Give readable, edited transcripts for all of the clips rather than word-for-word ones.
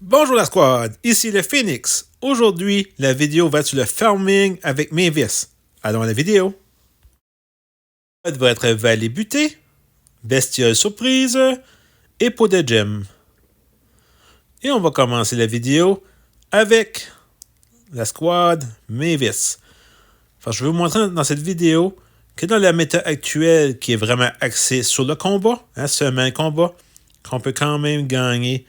Bonjour la squad, ici le Phoenix. Aujourd'hui, la vidéo va sur le farming avec Mavis. Allons à la vidéo. Elle va être vallée butée, bestiole surprise et pot de gemme. Et on va commencer la vidéo avec la squad Mavis. Enfin, je vais vous montrer dans cette vidéo que dans la méta actuelle qui est vraiment axée sur le combat, seulement le combat, qu'on peut quand même gagner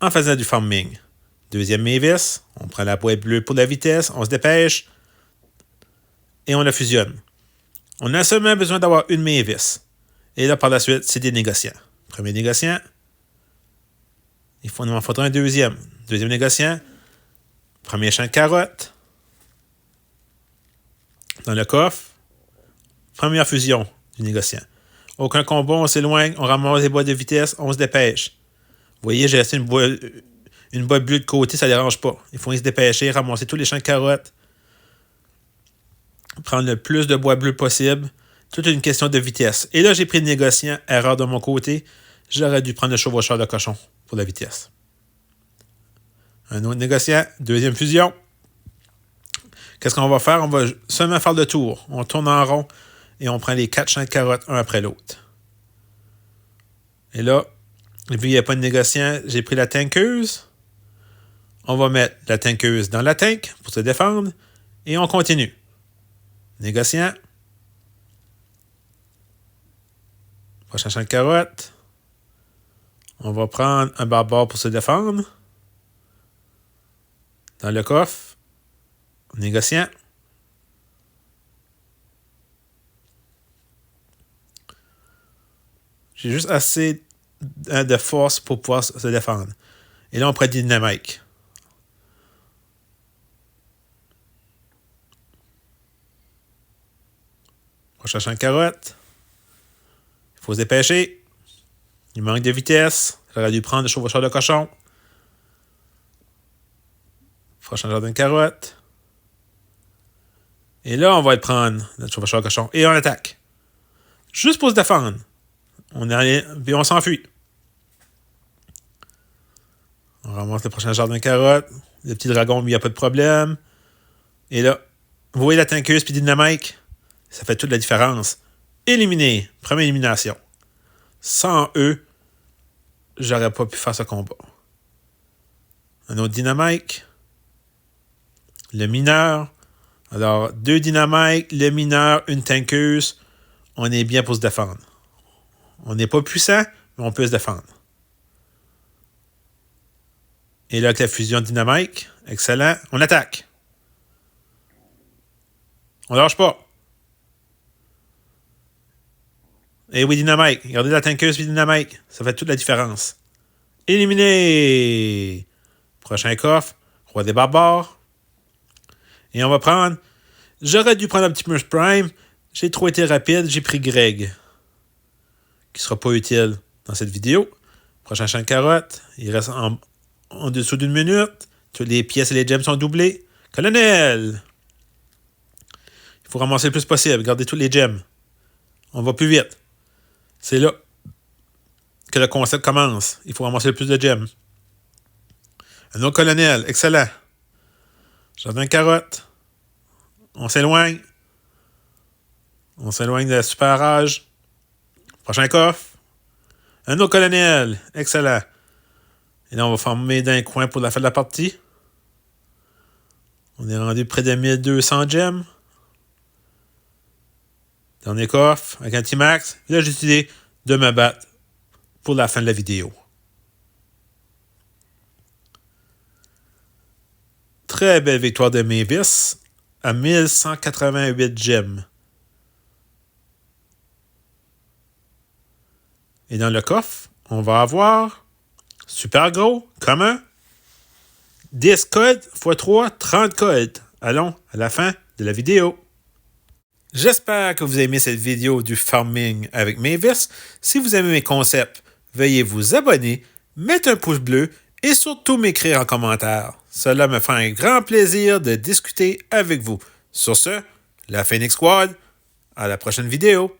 en faisant du farming. Deuxième Mavis, on prend la boîte bleue pour la vitesse, on se dépêche et on la fusionne. On a seulement besoin d'avoir une Mavis. Et là, par la suite, c'est des négociants. Premier négociant, il en faudra un deuxième. Deuxième négociant, premier champ de carottes. Dans le coffre, première fusion du négociant. Aucun combat, on s'éloigne, on ramasse les boîtes de vitesse, on se dépêche. Vous voyez, j'ai resté une boîte bleue de côté, ça ne dérange pas. Il faut se dépêcher, ramasser tous les champs de carottes. Prendre le plus de bois bleues possible. Toute une question de vitesse. Et là, j'ai pris le négociant, erreur de mon côté. J'aurais dû prendre le chevaucheur de cochon pour la vitesse. Un autre négociant, deuxième fusion. Qu'est-ce qu'on va faire? On va seulement faire le tour. On tourne en rond et on prend les 4 champs de carottes un après l'autre. Et là, vu qu'il n'y a pas de négociant, j'ai pris la tankeuse. On va mettre la tankeuse dans la tank pour se défendre. Et on continue. Négociant. Prochain champ de carottes. On va prendre un barbare pour se défendre. Dans le coffre. Négociant. J'ai juste assez de force pour pouvoir se défendre. Et là, on prend du dynamite. Prochain champ de carottes. Il faut se dépêcher. Il manque de vitesse. J'aurais dû prendre le chevaucheur de cochon. Prochain jardin de carottes. Et là, on va le prendre, le chevaucheur de cochon. Et on attaque. Juste pour se défendre. On est allé, puis on s'enfuit. On ramasse le prochain jardin de carottes. Le petit dragon, il n'y a pas de problème. Et là, vous voyez la tankeuse puis dynamite? Ça fait toute la différence. Éliminé. Première élimination. Sans eux, j'aurais pas pu faire ce combat. Un autre dynamite. Le mineur. Alors, 2 dynamites, le mineur, une tankeuse. On est bien pour se défendre. On n'est pas puissant, mais on peut se défendre. Et là, avec la fusion dynamite, excellent. On attaque. On lâche pas. Et oui, dynamite. Regardez la tankeuse et dynamite. Ça fait toute la différence. Éliminé. Prochain coffre. Roi des barbares. Et on va prendre... J'aurais dû prendre Optimus Prime. J'ai trop été rapide. J'ai pris Greg. Qui sera pas utile dans cette vidéo. Prochain champ de carottes. Il reste en dessous d'une minute. Toutes les pièces et les gemmes sont doublées. Colonel! Il faut ramasser le plus possible. Regardez tous les gemmes. On va plus vite. C'est là que le concept commence. Il faut ramasser le plus de gemmes. Un autre colonel. Excellent. Jardin de carottes. On s'éloigne. On s'éloigne de la super rage. Prochain coffre. Un autre colonel. Excellent. Et là, on va former d'un coin pour la fin de la partie. On est rendu près de 1200 gemmes. Dernier coffre avec un T-Max. Là, j'ai décidé de me battre pour la fin de la vidéo. Très belle victoire de Mavis à 1188 gemmes. Et dans le coffre, on va avoir super gros, commun, 10 codes x 3, 30 codes. Allons à la fin de la vidéo. J'espère que vous avez aimé cette vidéo du farming avec Mavis. Si vous aimez mes concepts, veuillez vous abonner, mettre un pouce bleu et surtout m'écrire en commentaire. Cela me fait un grand plaisir de discuter avec vous. Sur ce, la Phoenix Squad, à la prochaine vidéo.